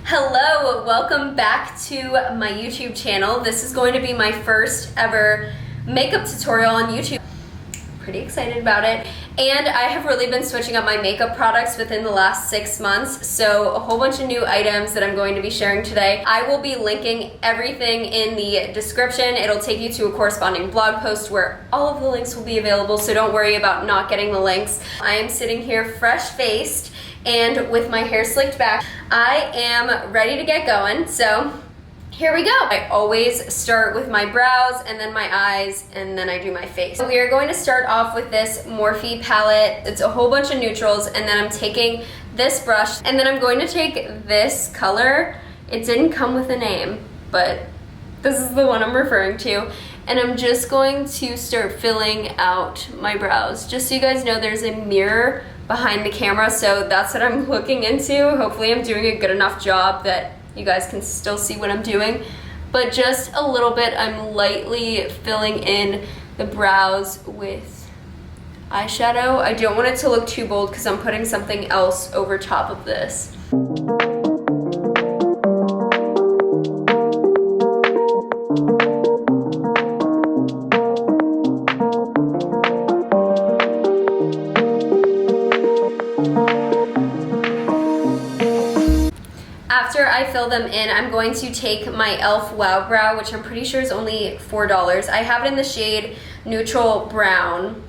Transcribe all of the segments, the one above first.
Hello, welcome back to my YouTube channel. This is going to be my first ever makeup tutorial on YouTube. Pretty excited about it. And I have really been switching up my makeup products within the last 6 months, so a whole bunch of new items that I'm going to be sharing today. I will be linking everything in the description. It'll take you to a corresponding blog post where all of the links will be available, so don't worry about not getting the links. I am sitting here fresh-faced and with my hair slicked back. I am ready to get going, so here we go. I always start with my brows and then my eyes and then I do my face. So we are going to start off with this Morphe palette. It's a whole bunch of neutrals, and then I'm taking this brush and then I'm going to take this color. It didn't come with a name, but this is the one I'm referring to. And I'm just going to start filling out my brows. Just so you guys know, there's a mirror behind the camera, so that's what I'm looking into. Hopefully I'm doing a good enough job that you guys can still see what I'm doing. But just a little bit, I'm lightly filling in the brows with eyeshadow. I don't want it to look too bold because I'm putting something else over top of this. After I fill them in, I'm going to take my e.l.f. Wow Brow, which I'm pretty sure is only $4. I have it in the shade Neutral Brown.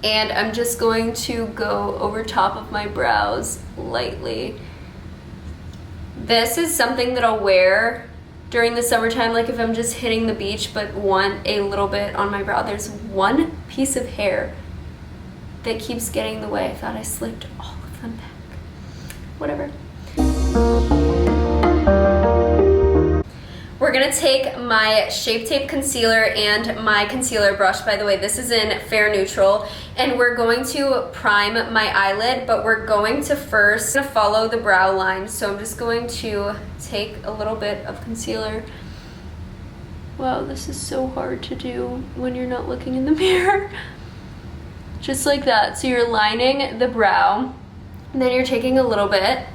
And I'm just going to go over top of my brows lightly. This is something that I'll wear during the summertime, like if I'm just hitting the beach but want a little bit on my brow. There's one piece of hair that keeps getting in the way. I thought I slicked all of them back. Whatever. We're gonna take my Shape Tape concealer and my concealer brush. By the way, this is in Fair Neutral, and we're going to prime my eyelid, but we're going to first follow the brow line. So I'm just going to take a little bit of concealer. Wow, this is so hard to do when you're not looking in the mirror. Just like that. So you're lining the brow, and then you're taking a little bit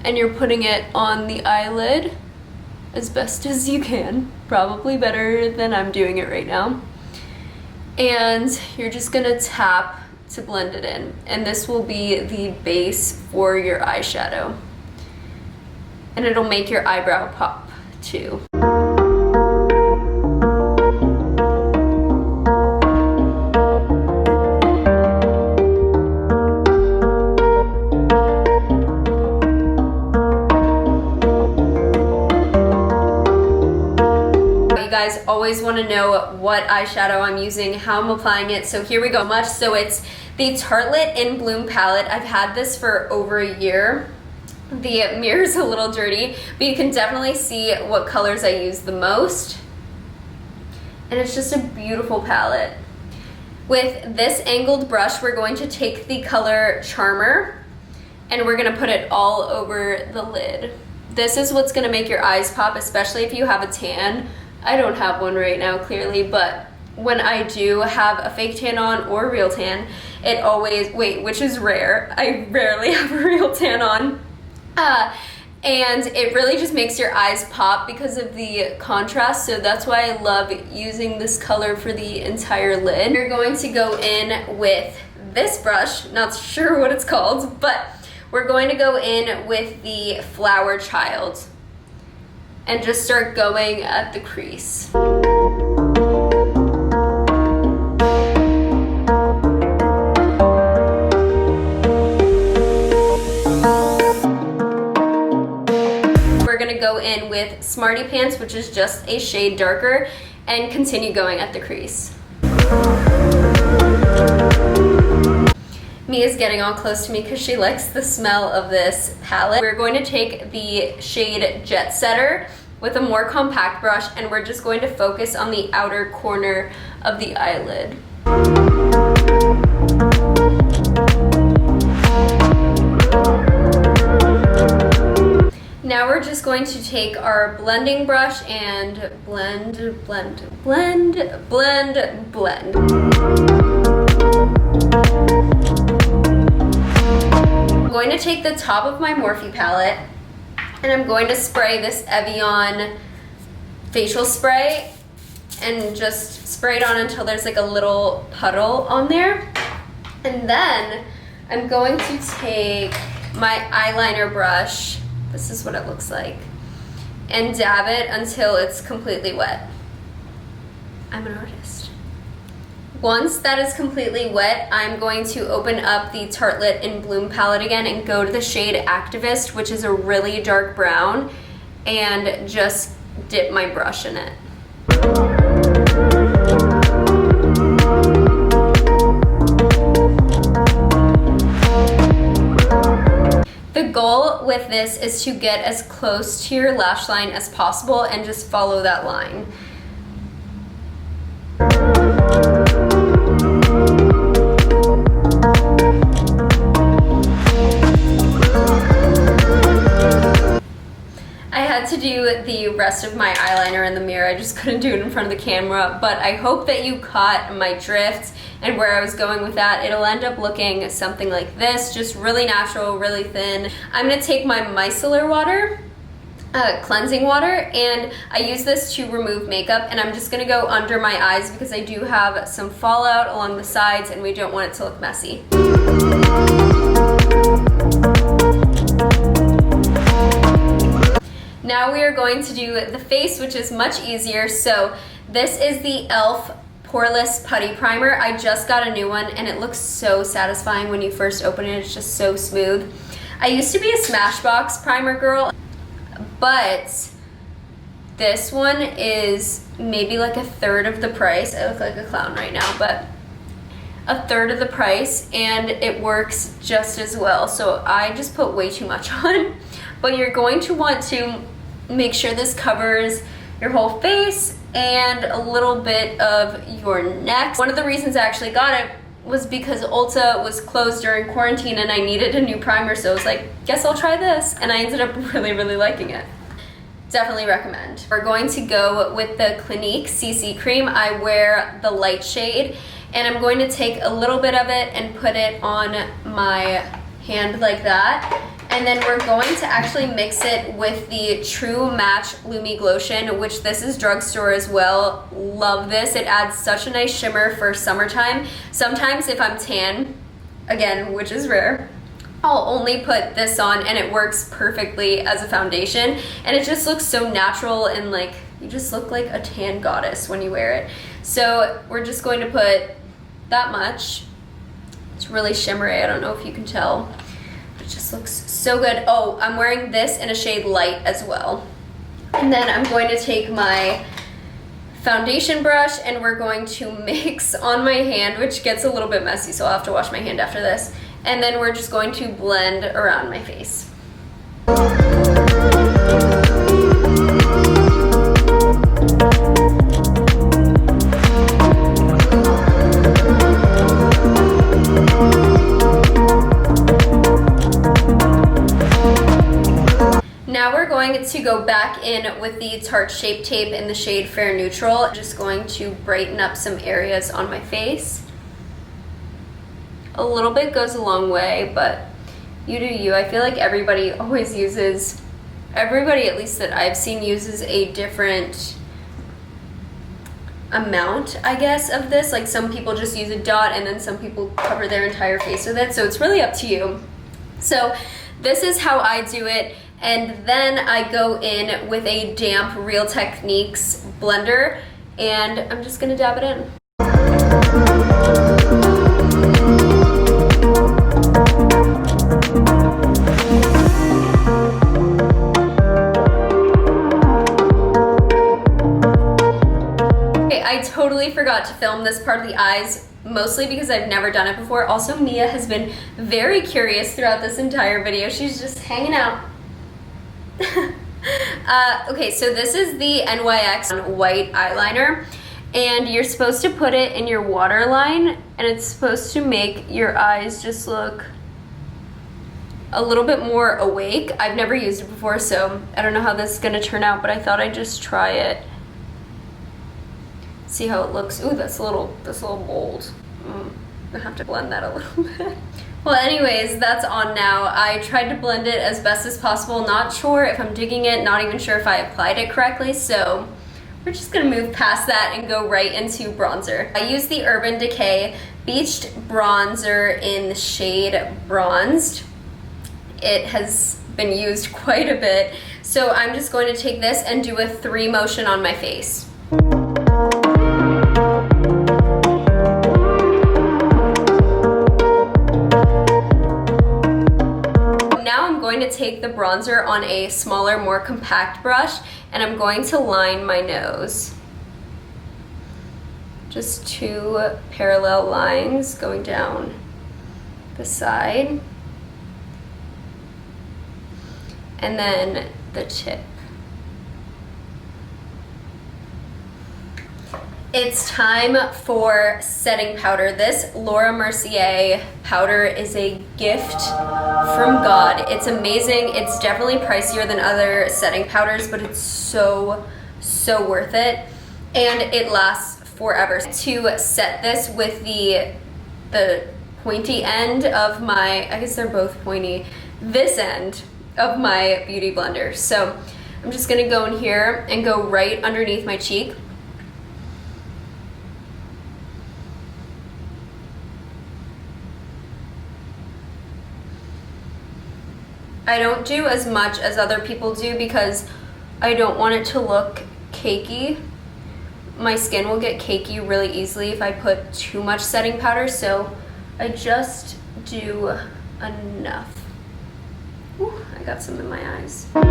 and you're putting it on the eyelid as best as you can, probably better than I'm doing it right now. And you're just gonna tap to blend it in. And this will be the base for your eyeshadow. And it'll make your eyebrow pop too. Guys always want to know what eyeshadow I'm using, how I'm applying it, so here we go. So it's the Tartelette In Bloom palette. I've had this for over a year. The mirror's a little dirty, but you can definitely see what colors I use the most. And it's just a beautiful palette. With this angled brush, we're going to take the color Charmer and we're going to put it all over the lid. This is what's going to make your eyes pop, especially if you have a tan. I don't have one right now, clearly, but when I do have a fake tan on or a real tan, it always, which is rare. I rarely have a real tan on. And it really just makes your eyes pop because of the contrast, so that's why I love using this color for the entire lid. You're going to go in with this brush, not sure what it's called, but we're going to go in with the Flower Child and just start going at the crease. We're gonna go in with Smarty Pants, which is just a shade darker, and continue going at the crease. Mia's getting all close to me because she likes the smell of this palette. We're going to take the shade Jet Setter with a more compact brush, and we're just going to focus on the outer corner of the eyelid. Now we're just going to take our blending brush and blend, blend, blend, blend, blend. I'm going to take the top of my Morphe palette And I'm going to spray this Evian facial spray and just spray it on until there's like a little puddle on there. And then I'm going to take my eyeliner brush, this is what it looks like, and dab it until it's completely wet. I'm an artist. Once that is completely wet, I'm going to open up the Tartelette in Bloom palette again and go to the shade Activist, which is a really dark brown, and just dip my brush in it. The goal with this is to get as close to your lash line as possible and just follow that line. I had to do the rest of my eyeliner in the mirror. I just couldn't do it in front of the camera, but I hope that you caught my drift and where I was going with that. It'll end up looking something like this, just really natural, really thin. I'm gonna take my micellar water, cleansing water, and I use this to remove makeup, and I'm just gonna go under my eyes because I do have some fallout along the sides and we don't want it to look messy. Now we are going to do the face, which is much easier. So this is the e.l.f. Poreless Putty Primer. I just got a new one and it looks so satisfying when you first open it. It's just so smooth. I used to be a Smashbox primer girl, but this one is maybe like a third of the price. I look like a clown right now, but a third of the price, and it works just as well. So I just put way too much on, but you're going to want to make sure this covers your whole face and a little bit of your neck. One of the reasons I actually got it was because Ulta was closed during quarantine and I needed a new primer, so I was like, guess I'll try this, and I ended up really, really liking it. Definitely recommend. We're going to go with the Clinique CC cream. I wear the light shade, and I'm going to take a little bit of it and put it on my hand like that. And then we're going to actually mix it with the True Match Lumi Glotion, which this is drugstore as well. Love this. It adds such a nice shimmer for summertime. Sometimes if I'm tan, again, which is rare, I'll only put this on and it works perfectly as a foundation. And it just looks so natural and like, you just look like a tan goddess when you wear it. So we're just going to put that much. It's really shimmery, I don't know if you can tell. It just looks so good. Oh, I'm wearing this in a shade light as well. And then I'm going to take my foundation brush and we're going to mix on my hand, which gets a little bit messy, so I'll have to wash my hand after this. And then we're just going to blend around my face. Now we're going to go back in with the Tarte Shape Tape in the shade Fair Neutral. I'm just going to brighten up some areas on my face. A little bit goes a long way, but you do you. I feel like everybody always uses, everybody at least that I've seen uses a different amount, I guess, of this. Like some people just use a dot and then some people cover their entire face with it. So it's really up to you. So this is how I do it. And then I go in with a damp Real Techniques blender and I'm just gonna dab it in. Okay, I totally forgot to film this part of the eyes, mostly because I've never done it before. Also, Mia has been very curious throughout this entire video. She's just hanging out. Okay, so this is the NYX white eyeliner, and you're supposed to put it in your waterline, and it's supposed to make your eyes just look a little bit more awake. I've never used it before, so I don't know how this is gonna turn out, but I thought I'd just try it. See how it looks. Ooh, that's a little bold. I have to blend that a little bit. Well, anyways, that's on now. I tried to blend it as best as possible. Not sure if I'm digging it, not even sure if I applied it correctly, so we're just gonna move past that and go right into bronzer. I used the Urban Decay Beached Bronzer in the shade Bronzed. It has been used quite a bit, so I'm just going to take this and do a 3 motion on my face. Going to take the bronzer on a smaller, more compact brush, and I'm going to line my nose. Just 2 parallel lines going down the side, and then the tip. It's time for setting powder. This Laura Mercier powder is a gift from God. It's amazing. It's definitely pricier than other setting powders, but it's so worth it, and it lasts forever. To set this with the pointy end of my, I guess they're both pointy, this end of my beauty blender. So I'm just gonna go in here and go right underneath my cheek. I don't do as much as other people do because I don't want it to look cakey. My skin will get cakey really easily if I put too much setting powder, so I just do enough. Ooh, I got some in my eyes. I'm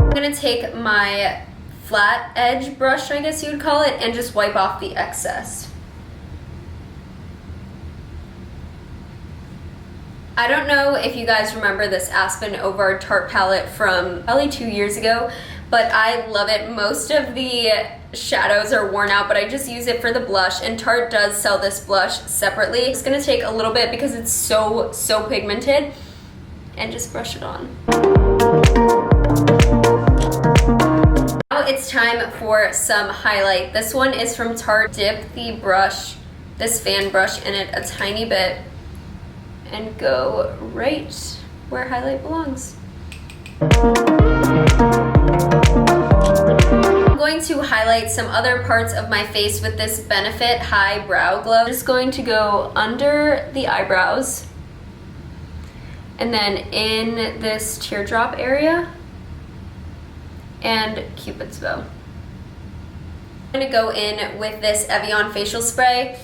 gonna take my flat edge brush, I guess you would call it, and just wipe off the excess. I don't know if you guys remember this Aspen Ovard Tarte palette from probably 2 years ago, but I love it. Most of the shadows are worn out, but I just use it for the blush, and Tarte does sell this blush separately. It's gonna take a little bit because it's so pigmented, and just brush it on. Now it's time for some highlight. This one is from Tarte. Dip the brush, this fan brush, in it a tiny bit, and go right where highlight belongs. I'm going to highlight some other parts of my face with this Benefit High Brow Glove. I'm just going to go under the eyebrows, and then in this teardrop area, and Cupid's bow. I'm gonna go in with this Evian facial spray.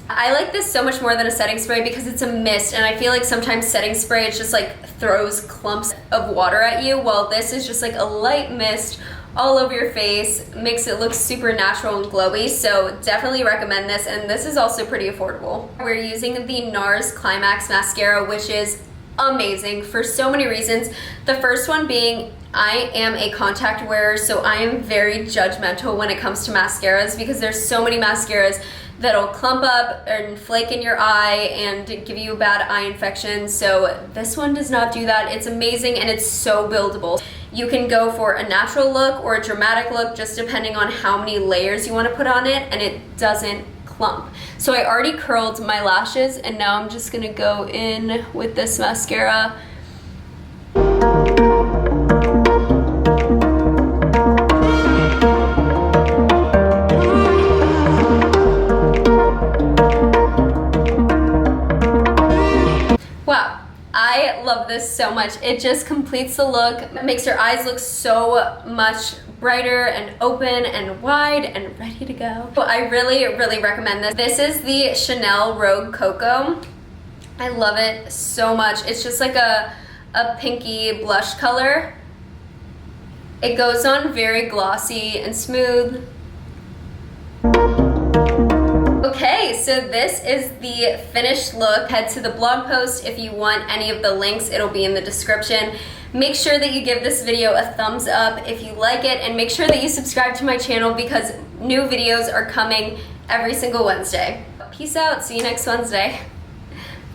I like this so much more than a setting spray because it's a mist, and I feel like sometimes setting spray, it's just like throws clumps of water at you, while this is just like a light mist all over your face, makes it look super natural and glowy, so definitely recommend this, and this is also pretty affordable. We're using the NARS Climax Mascara, which is amazing for so many reasons. The first one being, I am a contact wearer, so I am very judgmental when it comes to mascaras because there's so many mascaras that'll clump up and flake in your eye and give you a bad eye infection. So this one does not do that. It's amazing, and it's so buildable. You can go for a natural look or a dramatic look, just depending on how many layers you want to put on it, and it doesn't clump. So I already curled my lashes, and now I'm just gonna go in with this mascara. Wow, I love this so much. It just completes the look. It makes your eyes look so much brighter and open and wide and ready to go. So I really recommend this. This is the Chanel Rogue Cocoa. I love it so much. It's just like a pinky blush color. It goes on very glossy and smooth. Okay, so this is the finished look. Head to the blog post if you want any of the links. It'll be in the description. Make sure that you give this video a thumbs up if you like it, and make sure that you subscribe to my channel because new videos are coming every single Wednesday. Peace out, see you next Wednesday.